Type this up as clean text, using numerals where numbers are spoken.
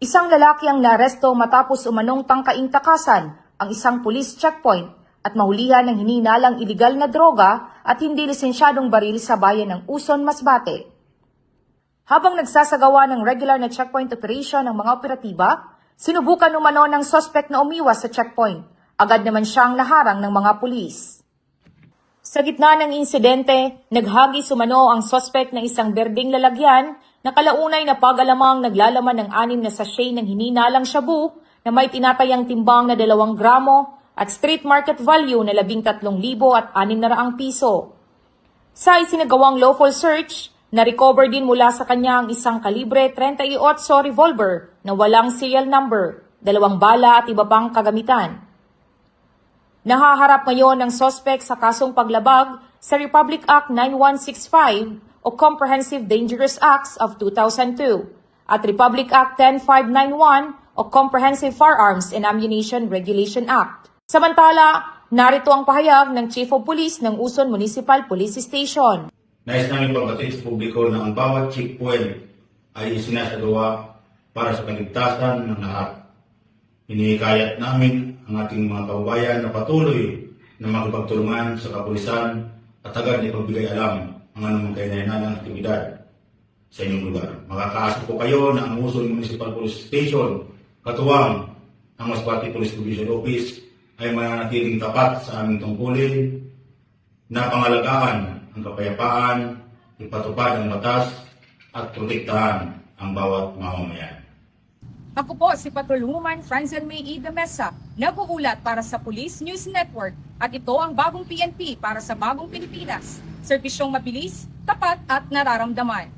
Isang lalaki ang naaresto matapos umanong tangkaing takasan ang isang police checkpoint at mahulihan ng hinihinalang iligal na droga at hindi lisensyadong baril sa bayan ng Uson, Masbate. Habang nagsasagawa ng regular na checkpoint operation ng mga operatiba, sinubukan umano ng suspect na umiwas sa checkpoint. Agad naman siyang naharang ng mga pulis. Sa gitna ng insidente, naghagis umano ang suspect ng isang berdeng lalagyan na kalaunay na pag-alamang naglalaman ng 6 na sachet ng hinihinalang shabu na may tinatayang timbang na 2 gramo at street market value na 13,600 piso. Sa isinagawang lawful search, na-recover din mula sa kanya ang isang kalibre 38 revolver na walang serial number, 2 bala at iba pang kagamitan. Nahaharap ngayon ng suspect sa kasong paglabag sa Republic Act 9165 o Comprehensive Dangerous Acts of 2002 at Republic Act 10591 o Comprehensive Firearms and Ammunition Regulation Act. Samantala, narito ang pahayag ng Chief of Police ng Uson Municipal Police Station. Nais namin pagbatid sa publiko na ang bawat checkpoint ay isinasagawa para sa kaligtasan ng lahat. Hinihikayat namin ang ating mga kababayan na patuloy na makipagtulungan sa kapulisan at agad ipagbigay alam ang anumang kahinahinalang aktibidad sa inyong lugar. Makakaasa po kayo na ang Uson Municipal Police Station, katuwang ang Masbate Police Division Office, ay mananatiling tapat sa aming tungkulin na pangalagaan ang kapayapaan, ipatupad ang batas at protektahan ang bawat mamamayan. Ako po si Patrolwoman Franzen May E. Mesa, nag-uulat para sa Police News Network at ito ang bagong PNP para sa bagong Pilipinas. Serbisyong mabilis, tapat at nararamdaman.